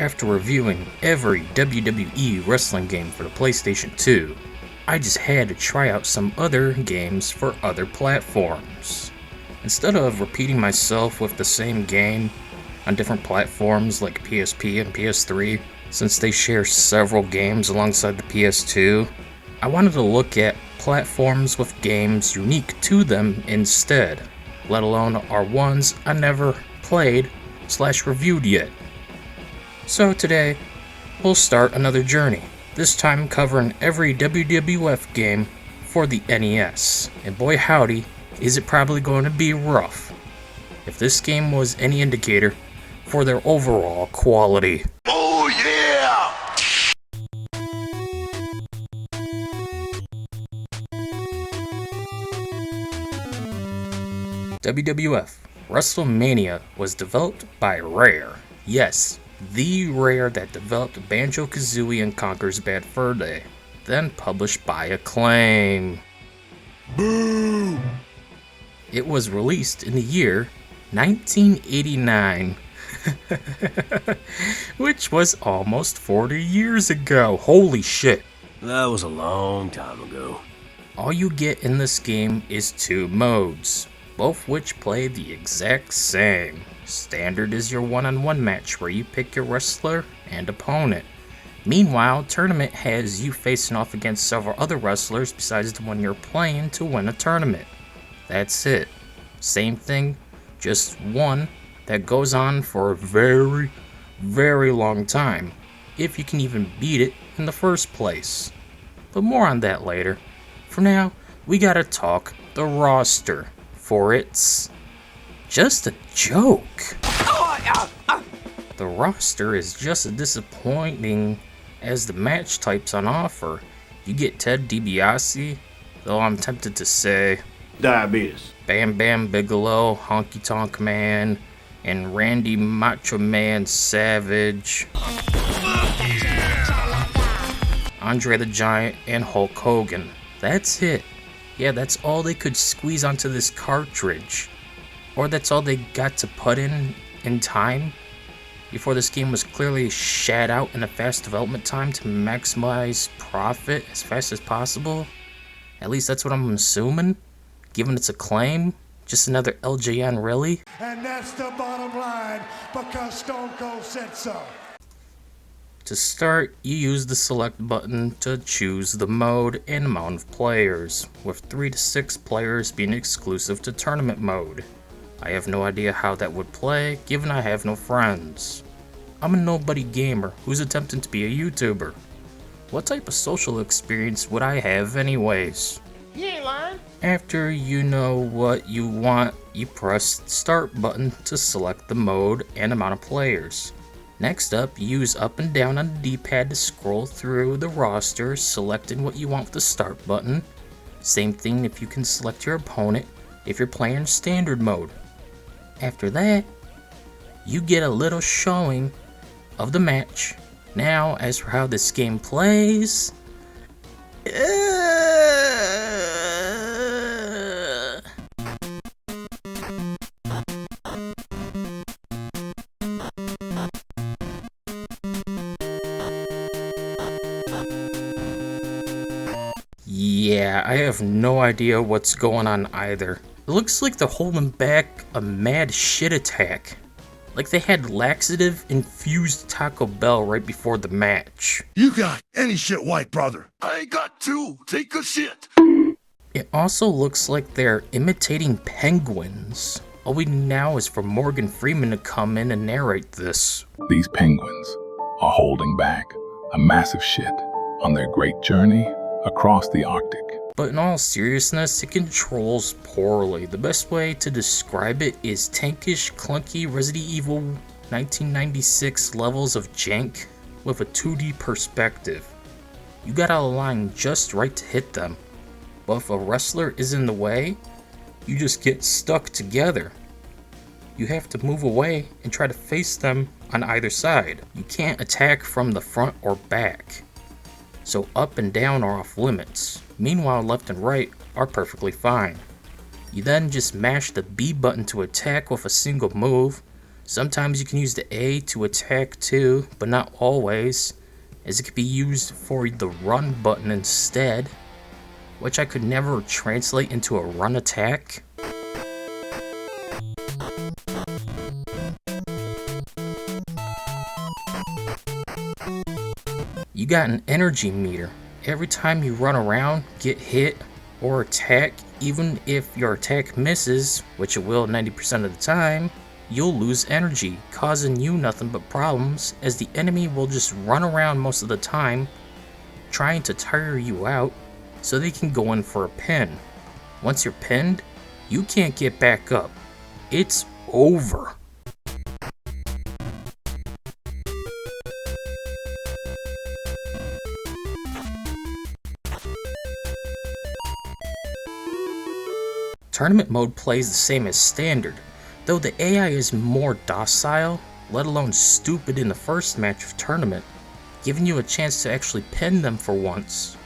after reviewing every WWE wrestling game for the PlayStation 2, I just had to try out some other games for other platforms. Instead of repeating myself with the same game on different platforms like PSP and PS3, since they share several games alongside the PS2, I wanted to look at platforms with games unique to them instead, let alone are ones I never played/reviewed yet. So today, we'll start another journey, this time covering every WWF game for the NES, and boy howdy, is it probably going to be rough, if this game was any indicator for their overall quality. Oh yeah! WWF WrestleMania was developed by Rare. Yes, the Rare that developed Banjo-Kazooie and Conker's Bad Fur Day, then published by Acclaim. Boo! It was released in the year 1989, which was almost 40 years ago. Holy shit. That was a long time ago. All you get in this game is two modes, both which play the exact same. Standard is your one-on-one match where you pick your wrestler and opponent. Meanwhile, Tournament has you facing off against several other wrestlers besides the one you're playing to win a tournament. That's it. Same thing, just one that goes on for a very, very long time, if you can even beat it in the first place. But more on that later. For now, we gotta talk the roster, for it's just a joke. The roster is just as disappointing as the match types on offer. You get Ted DiBiase, though I'm tempted to say Diabetes. Bam Bam Bigelow, Honky Tonk Man, and Randy Macho Man Savage, Andre the Giant, and Hulk Hogan. That's it. Yeah, that's all they could squeeze onto this cartridge. Or that's all they got to put in time before this game was clearly shat out in a fast development time to maximize profit as fast as possible. At least that's what I'm assuming, given its acclaim. Just another LJN, really? And that's the bottom line, because Stone Cold said so. To start, you use the select button to choose the mode and amount of players, with 3 to 6 players being exclusive to tournament mode. I have no idea how that would play, given I have no friends. I'm a nobody gamer who's attempting to be a YouTuber. What type of social experience would I have anyways? You ain't lying. After you know what you want, you press the start button to select the mode and amount of players. Next up, use up and down on the D-pad to scroll through the roster, selecting what you want with the start button. Same thing if you can select your opponent if you're playing standard mode. After that, you get a little showing of the match. Now, as for how this game plays, yeah, I have no idea what's going on either. It looks like they're holding back a mad shit attack. Like they had laxative infused Taco Bell right before the match. You got any shit, white brother? I got two. Take a shit. It also looks like they're imitating penguins. All we need now is for Morgan Freeman to come in and narrate this. These penguins are holding back a massive shit on their great journey across the Arctic. But in all seriousness, it controls poorly. The best way to describe it is tankish, clunky Resident Evil 1996 levels of jank with a 2D perspective. You gotta align just right to hit them, but if a wrestler is in the way, you just get stuck together. You have to move away and try to face them on either side. You can't attack from the front or back, so up and down are off limits. Meanwhile, left and right are perfectly fine. You then just mash the B button to attack with a single move, Sometimes you can use the A to attack too, but not always, as it could be used for the run button instead, which I could never translate into a run attack. You got an energy meter. Every time you run around, get hit, or attack, even if your attack misses, which it will 90% of the time, you'll lose energy, causing you nothing but problems, as the enemy will just run around most of the time, trying to tire you out, so they can go in for a pin. Once you're pinned, you can't get back up. It's over. Tournament mode plays the same as standard, though the AI is more docile, let alone stupid in the first match of tournament, giving you a chance to actually pin them for once.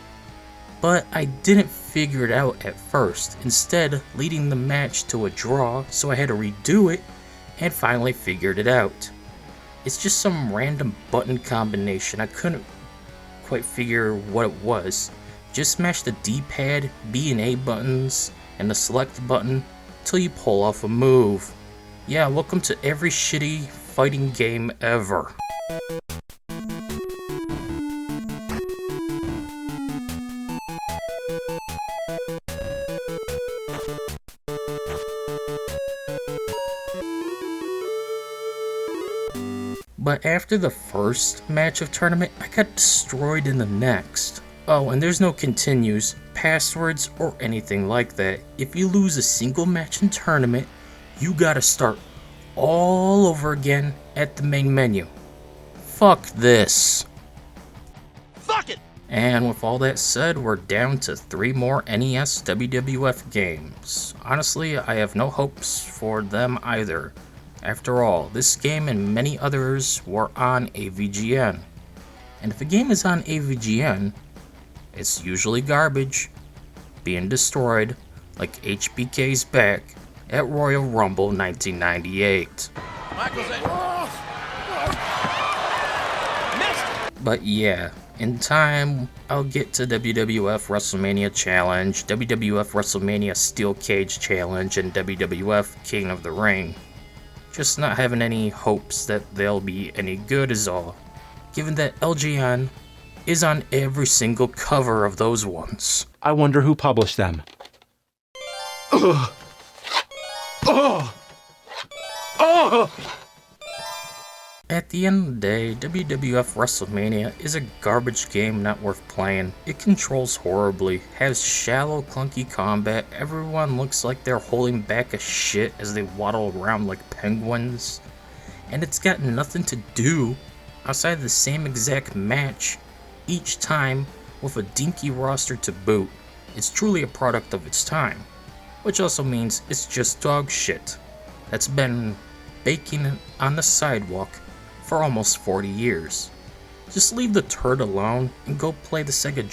But I didn't figure it out at first, instead leading the match to a draw, so I had to redo it, and finally figured it out. It's just some random button combination. I couldn't quite figure what it was. Just smash the D-pad, B and A buttons, and the select button till you pull off a move. Yeah, welcome to every shitty fighting game ever. But after the first match of tournament, I got destroyed in the next. Oh, and there's no continues, passwords, or anything like that. If you lose a single match in tournament, you gotta start all over again at the main menu. Fuck this. Fuck it! And with all that said, we're down to 3 more NES WWF games. Honestly, I have no hopes for them either. After all, this game and many others were on AVGN. And if a game is on AVGN, it's usually garbage, being destroyed like HBK's back at Royal Rumble 1998. But yeah, in time, I'll get to WWF WrestleMania Challenge, WWF WrestleMania Steel Cage Challenge, and WWF King of the Ring. Just not having any hopes that they'll be any good is all, given that LJN is on every single cover of those ones. I wonder who published them. At the end of the day, WWF WrestleMania is a garbage game not worth playing. It controls horribly, has shallow, clunky combat, everyone looks like they're holding back a shit as they waddle around like penguins, and it's got nothing to do outside of the same exact match each time with a dinky roster to boot. It's truly a product of its time, which also means it's just dog shit that's been baking on the sidewalk for almost 40 years. Just leave the turd alone and go play the Sega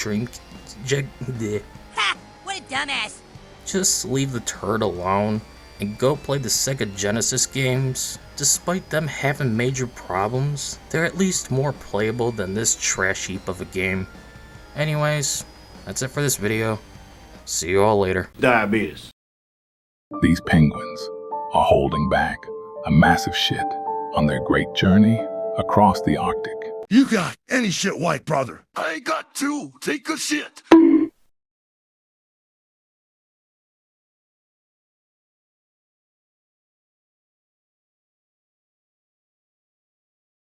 Ha! What a dumbass! Just leave the turd alone and go play the Sega Genesis games. Despite them having major problems, they're at least more playable than this trash heap of a game. Anyways, that's it for this video. See you all later. Diabetes. These penguins are holding back a massive shit on their great journey across the Arctic. You got any shit, white brother? I got 2. Take a shit.